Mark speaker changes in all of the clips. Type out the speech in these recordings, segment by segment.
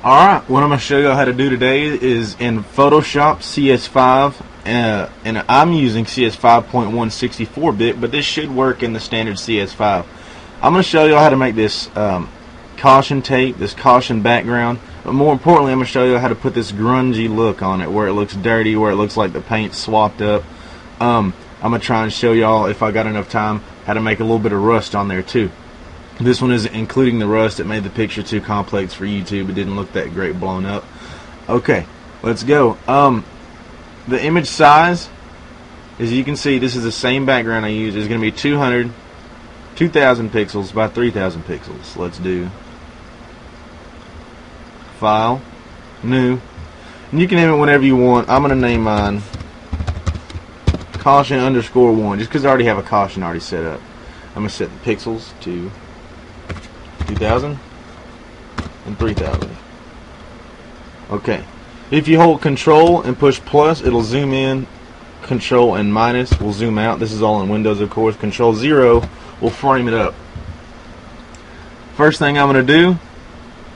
Speaker 1: Alright, what I'm going to show you how to do today is in Photoshop CS5, and I'm using CS5.1 64-bit, but this should work in the standard CS5. I'm going to show you how to make this caution tape, this caution background, but more importantly I'm going to show you how to put this grungy look on it, where it looks dirty, where it looks like the paint's swapped up. I'm going to try and show y'all, if I got enough time, how to make a little bit of rust on there too. This one is including the rust. It made the picture too complex for YouTube. It didn't look that great blown up. Okay, let's go. The image size, as you can see, this is the same background I use. It's going to be 2000 pixels by 3000 pixels. Let's do File, New, and you can name it whenever you want. I'm going to name mine Caution_1, just because I already have a caution already set up. I'm going to set the pixels to 2000 and 3000. Okay, if you hold Control and push plus, it'll zoom in. Control and minus will zoom out. This is all in Windows, of course. Control 0 will frame it up. First thing I'm going to do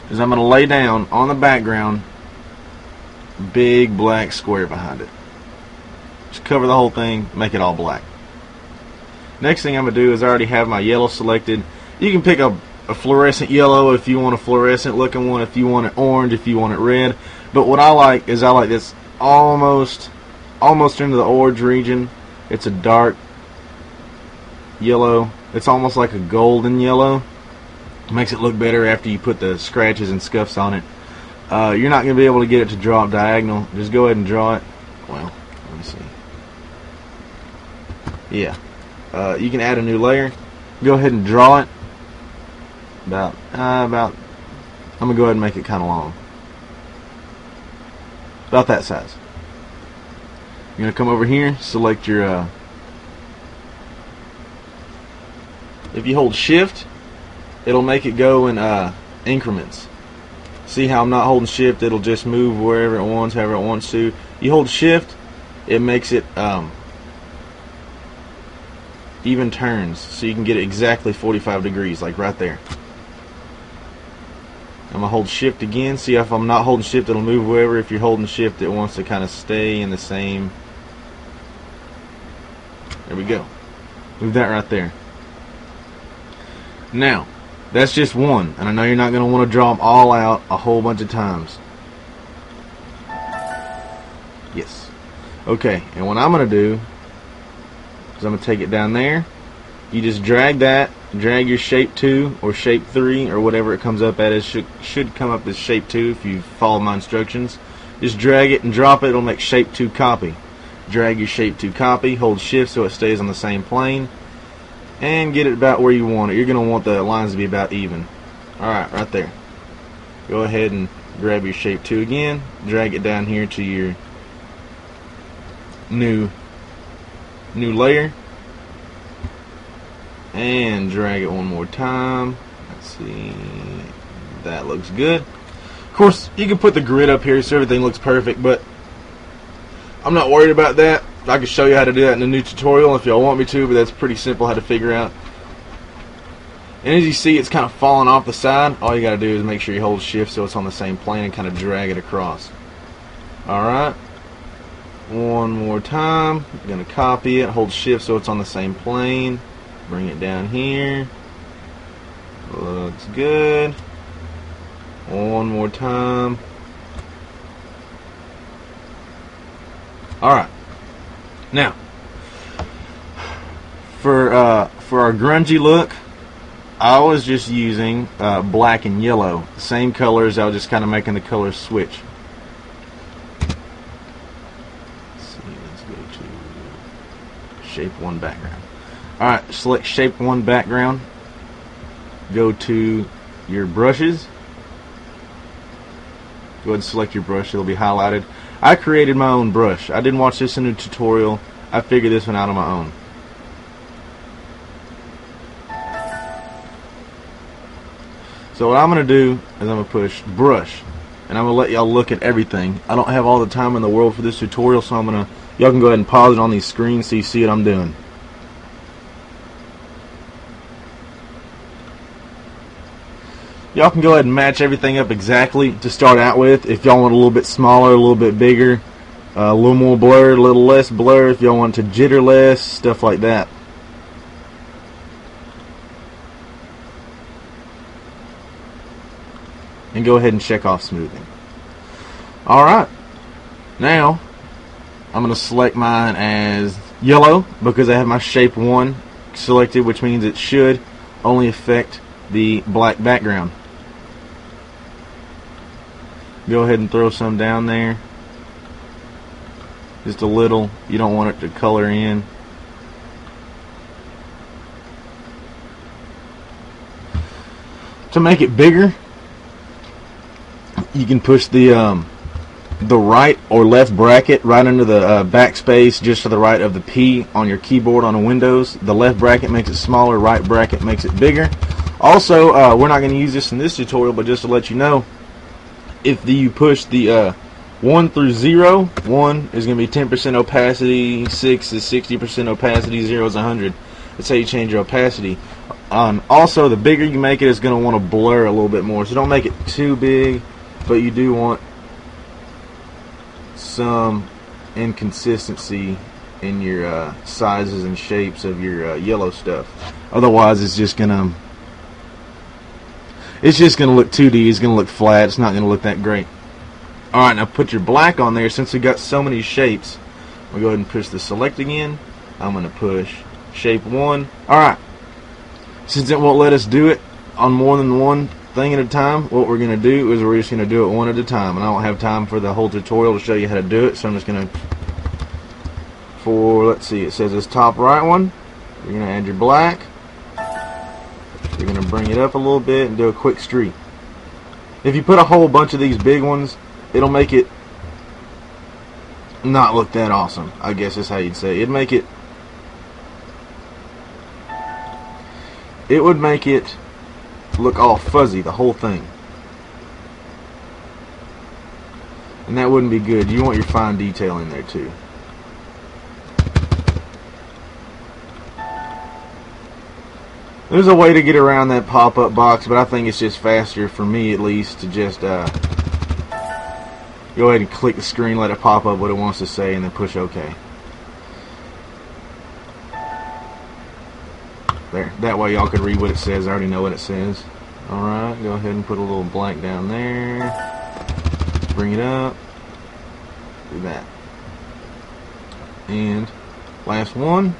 Speaker 1: is I'm going to lay down on the background big black square behind it. Just cover the whole thing, make it all black. Next thing I'm going to do is I already have my yellow selected. You can pick a fluorescent yellow if you want a fluorescent looking one, if you want it orange, if you want it red. But what I like is I like this almost into the orange region. It's a dark yellow. It's almost like a golden yellow. It makes it look better after you put the scratches and scuffs on it. You're not going to be able to get it to draw up diagonal. Just go ahead and draw it. Well, let me see. Yeah. You can add a new layer. Go ahead and draw it. I'm gonna go ahead and make it kind of long, about that size. You're gonna come over here, select your if you hold shift, it'll make it go in increments. See how I'm not holding shift, it'll just move wherever it wants, however it wants to. You hold shift, it makes it even turns, so you can get it exactly 45 degrees, like right there. I'm going to hold shift again. See, if I'm not holding shift, it'll move wherever. If you're holding shift, it wants to kind of stay in the same. There we go. Move that right there. Now, that's just one, and I know you're not going to want to draw them all out a whole bunch of times. Yes. Okay, and what I'm going to do is I'm going to take it down there. You just drag that, drag your shape 2 or shape 3 or whatever it comes up at. It should come up as shape 2 if you follow my instructions. Just drag it and drop it. It'll make shape 2 copy. Drag your shape 2 copy, hold shift so it stays on the same plane, and get it about where you want it. You're going to want the lines to be about even. Alright, right there. Go ahead and grab your shape 2 again, drag it down here to your new layer, and drag it one more time. Let's see, that looks good. Of course, you can put the grid up here so everything looks perfect, but I'm not worried about that. I can show you how to do that in a new tutorial if y'all want me to, but that's pretty simple how to figure out. And as you see, it's kind of falling off the side. All you got to do is make sure you hold shift so it's on the same plane and kind of drag it across. Alright, one more time. I'm going to copy it, hold shift so it's on the same plane. Bring it down here. Looks good. One more time. Alright. Now, for our grungy look, I was just using black and yellow. Same colors, I was just kind of making the colors switch. Let's see, let's go to shape 1 background. Alright, select shape 1 background. Go to your brushes. Go ahead and select your brush, it'll be highlighted. I created my own brush. I didn't watch this in a tutorial. I figured this one out on my own. So what I'm going to do is I'm going to push brush, and I'm going to let y'all look at everything. I don't have all the time in the world for this tutorial, so y'all can go ahead and pause it on these screens so you see what I'm doing. Y'all can go ahead and match everything up exactly to start out with. If y'all want a little bit smaller, a little bit bigger, a little more blur, a little less blur, if y'all want to jitter less, stuff like that. And go ahead and check off smoothing. Alright, now I'm going to select mine as yellow because I have my shape 1 selected, which means it should only affect the black background. Go ahead and throw some down there. Just a little. You don't want it to color in. To make it bigger, you can push the right or left bracket right under the backspace just to the right of the P on your keyboard on a Windows. The left bracket makes it smaller, right bracket makes it bigger. Also, we're not going to use this in this tutorial, but just to let you know, if you push the 1 through 0, 1 is going to be 10% opacity, 6 is 60% opacity, 0 is 100. That's how you change your opacity. Also, the bigger you make it, it's going to want to blur a little bit more. So don't make it too big, but you do want some inconsistency in your sizes and shapes of your yellow stuff. Otherwise, it's just going to look 2D. It's going to look flat. It's not going to look that great. Alright, now put your black on there. Since we got so many shapes, we'll go ahead and push the select again. I'm going to push shape 1. Alright, since it won't let us do it on more than one thing at a time, what we're going to do is we're just going to do it one at a time. And I don't have time for the whole tutorial to show you how to do it, so I'm just going to, let's see, it says this top right one. You're going to add your black. You're going to bring it up a little bit and do a quick streak. If you put a whole bunch of these big ones, it'll make it not look that awesome, I guess is how you'd say. It would make it look all fuzzy, the whole thing. And that wouldn't be good. You want your fine detail in there too. There's a way to get around that pop-up box, but I think it's just faster, for me at least, to just go ahead and click the screen, let it pop up what it wants to say, and then push OK. There. That way y'all could read what it says. I already know what it says. Alright, go ahead and put a little blank down there. Bring it up. Do that. And last one.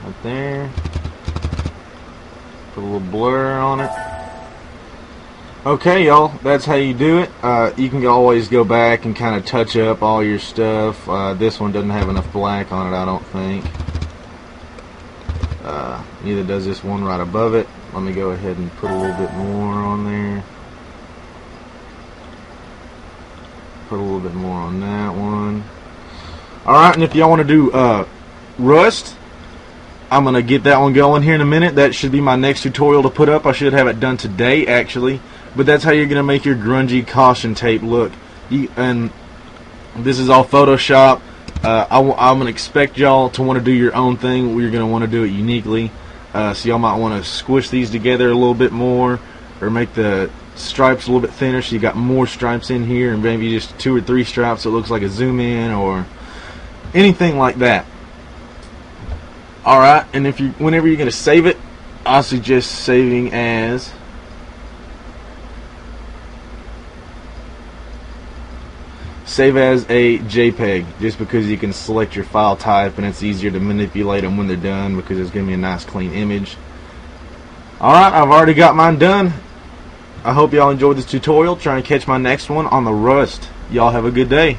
Speaker 1: Right there. Put a little blur on it. Okay, y'all, that's how you do it. You can always go back and kind of touch up all your stuff. This one doesn't have enough black on it, I don't think. Neither does this one right above it. Let me go ahead and put a little bit more on there. Put a little bit more on that one. Alright, and if y'all want to do rust, I'm going to get that one going here in a minute. That should be my next tutorial to put up. I should have it done today, actually. But that's how you're going to make your grungy caution tape look. And this is all Photoshop. I'm going to expect y'all to want to do your own thing. We're going to want to do it uniquely. So y'all might want to squish these together a little bit more, or make the stripes a little bit thinner so you got more stripes in here, and maybe just 2 or 3 stripes so it looks like a zoom in or anything like that. Alright, and whenever you're going to save it, I suggest saving as a JPEG, just because you can select your file type and it's easier to manipulate them when they're done, because it's going to be a nice clean image. Alright, I've already got mine done. I hope y'all enjoyed this tutorial. Try and catch my next one on the rust. Y'all have a good day.